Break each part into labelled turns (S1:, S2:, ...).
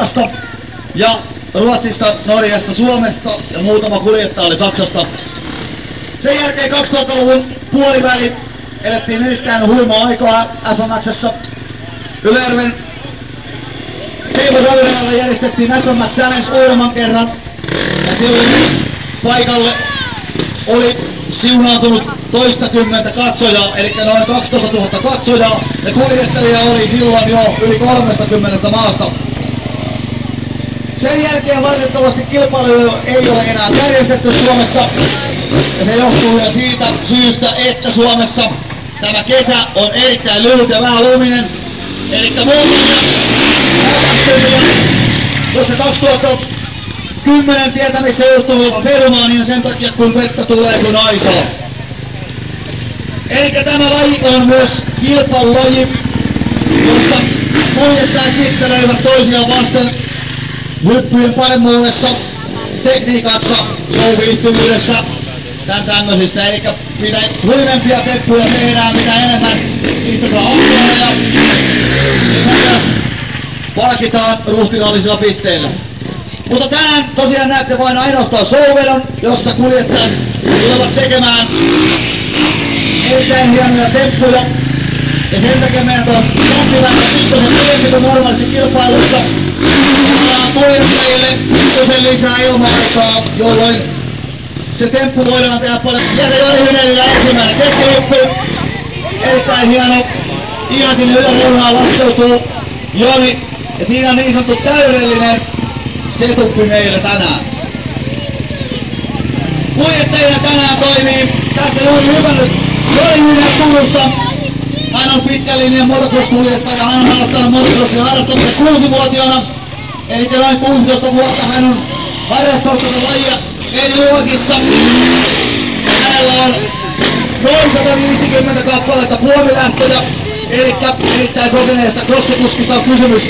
S1: Tanskasta ja Ruotsista, Norjasta, Suomesta ja muutama kuljettaja oli Saksasta. Sen jälkeen 2000-luvun puoliväli elettiin erittäin huimaa aikaa FMX:ssä. Ylöjärven Teemu Raviradalla järjestettiin FMX Challenge uudemman kerran ja silloin paikalle oli siunaantunut toistakymmentä katsojaa, eli noin 12 000 katsojaa, ja kuljettajia oli silloin jo yli 30 maasta. Sen jälkeen valitettavasti kilpailuja ei ole enää järjestetty Suomessa, ja se johtuu jo siitä syystä, että Suomessa tämä kesä on erittäin lyhyt ja vähän luminen, eli muutamia tapahtumia, tuossa 2010 tietämissä joutuu perumaan, niin sen takia kun vettä tulee kun aisaa. Eli tämä laji on myös kilpailulaji, jossa kuljettajat mittelöivät toisiaan vasten hyppyjen paremmuudessa, tekniikassa, show-viihtyvyydessä, tän tämmöisistä. Eli mitä huimempia temppuja tehdään, mitä enemmän niistä saa apua ja myös palkitaan ruhtinaallisilla pisteillä. Mutta tänään tosiaan näette vain ainoastaan showvedon, jossa kuljettajat tulevat tekemään erittäin hienoja temppuja. Ja sen takia meidän on lämpimään pikkusen pidempi kuin normaalisti kilpailussa. Saadaan kuljettajille pikkusen lisää ilma-aikaa, jolloin se temppu voidaan tehdä paljon. Sieltä Joni Hynelillä ensimmäinen keskihyppy. Erittäin hieno. Ihan sinne yläreunaan laskeutuu Joni. Ja siinä on niin sanottu täydellinen setuppi meillä tänään. Kuljettajina tänään toimii tässä Joni Hynel Turusta. Hän on pitkän linjan motocross-kuljettaja. Hän on aloittanut motocrossin harrastamisen 6-vuotiaana. Eli noin 16 vuotta hän on harrastanut tätä lajia eri luokissa. Hänellä on noin 150 kappaletta puomilähtöjä. Eli erittäin kokeneesta crossikuskista on kysymys.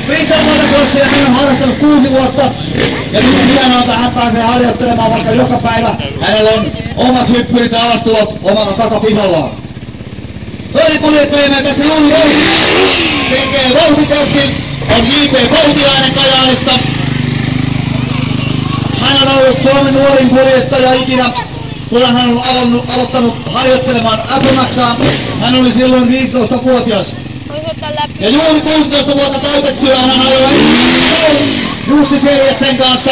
S1: Freestyle motocrossia hän on harrastanut 6 vuotta. Ja miten hienoa, että hän pääsee harjoittelemaan vaikka joka päivä. Hänellä on omat hyppyrit ja alastulot omalla takapihallaan. Toinen kuljettajamme tästä juuri tekee vauhtitestin, on J.P. Poutiainen Kajaanista. Hän on ollut Suomen nuorin kuljettaja ikinä, kun hän on aloittanut harjoittelemaan FMX:ää. Hän oli silloin 15-vuotias. Ja juuri 16 vuotta täytettyä hän ajoi Jussi Seljeksen kanssa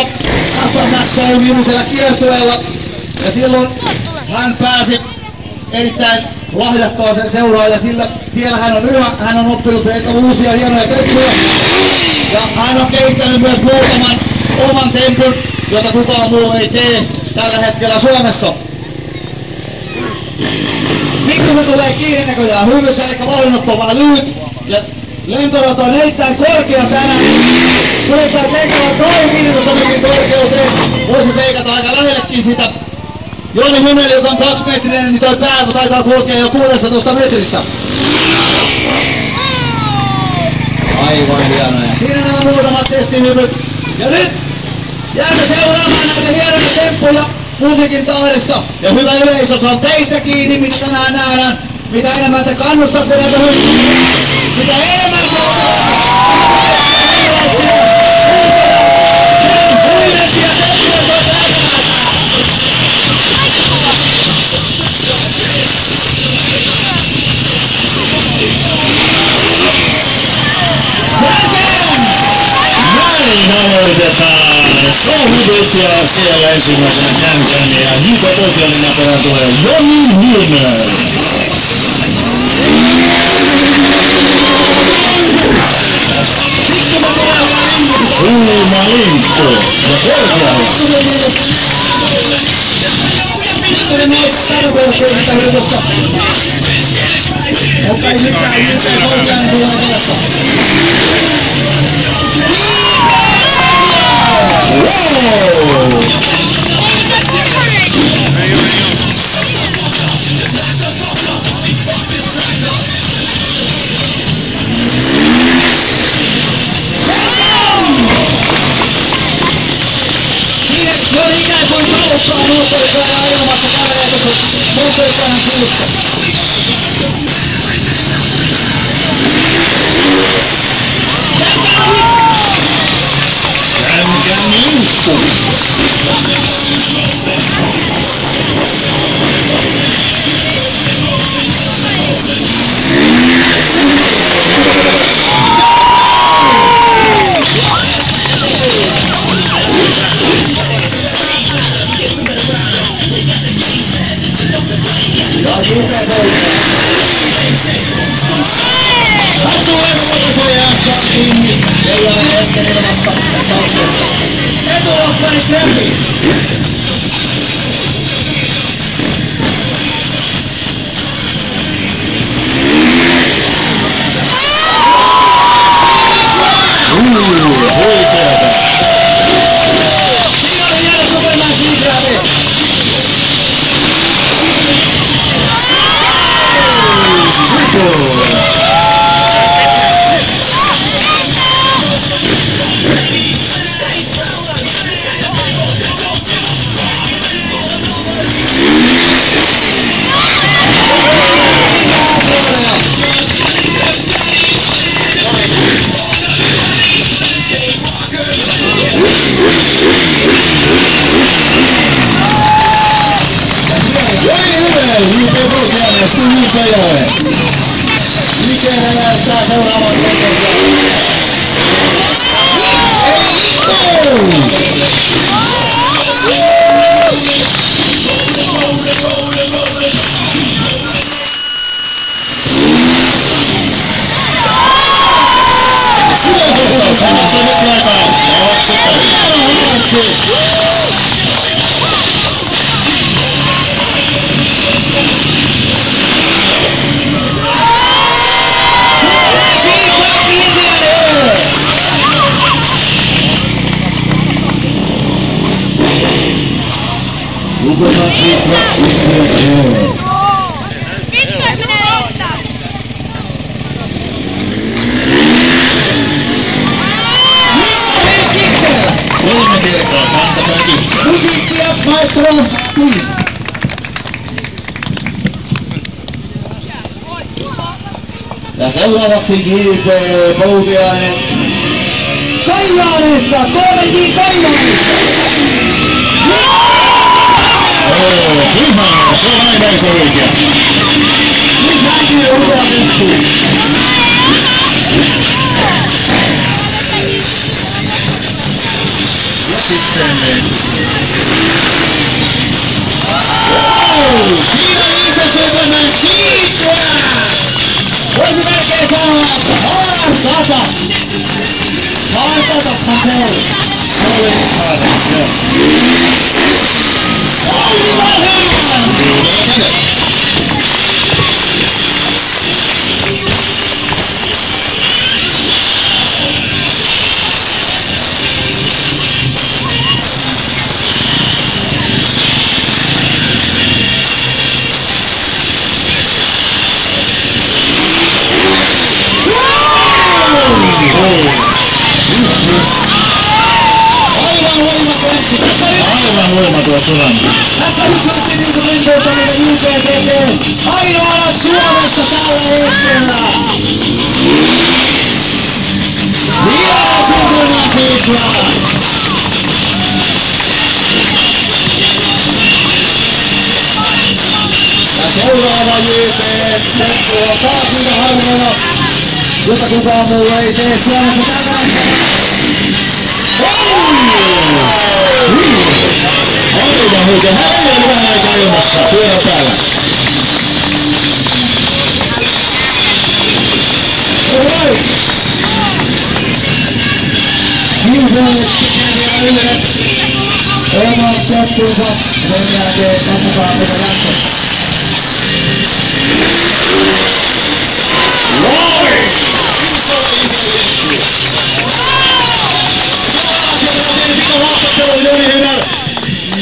S1: FMX-nimisellä kiertueella. Ja silloin hän pääsi erittäin lahjakkaaseen seuraan ja sillä tiellä hän on oppinut heitä uusia hienoja temppuja. Ja hän on kehittänyt myös muutaman oman tempun, jota kukaan muu ei tee tällä hetkellä Suomessa. Pikkusen tulee kiinni näköjään hymyssä, eli vauhdinotto on vähän lyhyt. Ja lentorata on erittäin korkea tänään. Kuljettajat lentävät noin 15 metrin korkeuteen. Voisi veikata aika lähellekin sitä. Joni Hynel, joka on 2-metrinen, niin toi pää taitaa kulkea jo 16 metrissä. Aivan hienoja. Siinä nämä muutamat testihypyt. Ja nyt jäämme seuraamaan näitä hienoja temppuja musiikin tahdissa. Ja hyvä yleisö, se on teistä kiinni, mitä tänään nähdään. Mitä enemmän te kannustatte näitä hyppyjä, sitä enemmän se on.
S2: Sohudut ja siellä ensimmäisenä känkän ja J.P. Poutiainen perään tulee Joni Hynel. Kuuma limppu ja korkealla.
S1: Mutta ei mitään, J.P. Poutiainen tulee perässä.
S2: Moottoripyörää ilmassa kävelee tuossa moottoripyörän suussa. Tätä
S1: kesken ilmassa tässä ottelussa. Etuoppari Greffi.
S2: Huikeeta.
S1: Siinä oli jäädä Superman Seagravi. Mikä näyttää seuraavan ottelun.
S2: Superman Seagravi. Kolme kertaa, kantakaa kiinni.
S1: Musiikkia, maestro, please. Ja seuraavaksi J.P. Poutiainen Kajaanista, KVJ Kajaanista.
S2: Hyvä, se on aina aika oikea.
S1: Nyt näkyy hyvä lippu.
S2: Ja sitten...
S1: Siinä niissä Superman Seagravi. Voisi melkein sanoa, että haastata. Haastata Pasel.
S2: Se oli haastata, joo. Aivan huima tuo sulan.
S1: Tässä on yksi niinku rentoutaminen UPTT. Ainoana Suomessa tällä hetkellä. Vielä Superman Seagravi. Ja seuraava JP on taas niitä harvoja, jota kukaan muu ei tee Suomessa tällä hetkellä.
S2: Aivan huikea. Hänellä oli vähän aikaa ilmassa. Pyörä päällä.
S1: Alright. Kilpailut tekee vielä yhden oman temppunsa. Sen jälkeen katsotaan mitä jatkossa.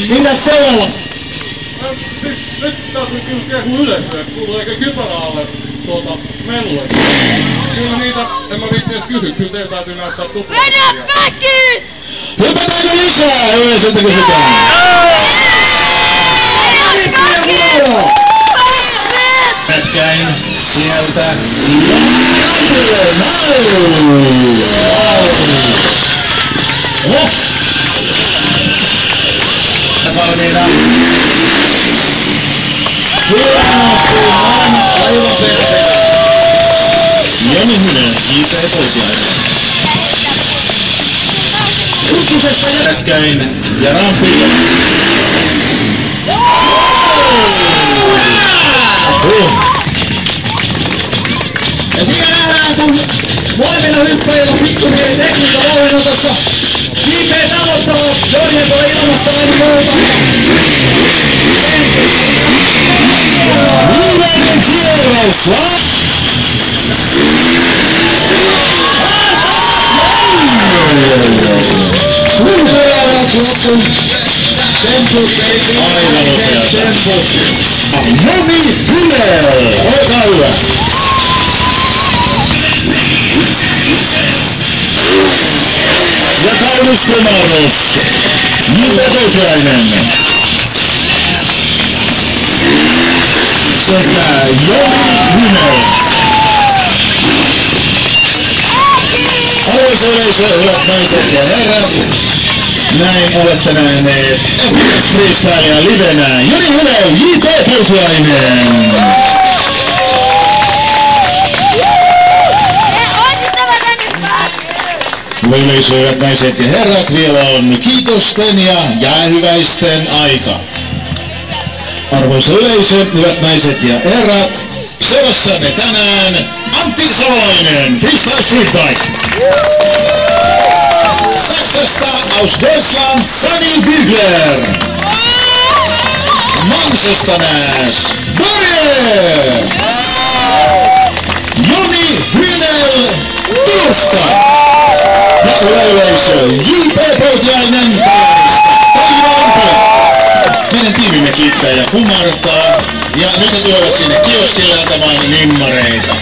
S1: Mitäs seuraavaksi?
S3: Nyt täytyy kyllä kehu yleisöä, että tuleeko kypärä alle melulle. Kyllä niitä, en mä viitti edes kysyä, kyllä teillä täytyy näyttää tuplauksia.
S2: Hypätäänkö lisää? Yleisöltä kysytään. Pätkäin sieltä. Valmiina. Hienosti, aivan perfect. Joni Hynen, J.P. Poutiainen.
S1: Ykkösestä ja
S2: Pätkäin ja rampille.
S1: siinä nähdään kun molemmilla hyppäjillä pikkusen tekniikka vauhdilla
S2: Aivan upeata. Joni Hynel, olkaa hyvä. Ja kaunis kumarus, J.P. Poukiainen. Sekä Joni Hynel. Arvoisa yleisö, hyvät naiset ja herrat, näin olette nähneet FBS Freestylea livenä. Joni Hynel, J.P. Poukiainen. Yleisö, hyvät naiset ja herrat, vielä on kiitosten ja jäähyväisten aika. Arvoisa yleisö, hyvät naiset ja herrat, seurassanne tänään Antti Savolainen, Freestyle Street Bike. Saksasta aus Deutschland Sunny Bügler. Mansesta näs Börje. Joni Hynel Turusta. Ja hyvä yleisö, J.P. Poukiainen Kajanista. Meidän tiimimme kiittää ja kumartaa. Ja nyt he tulevat sinne kioskille antamaan nimmareita.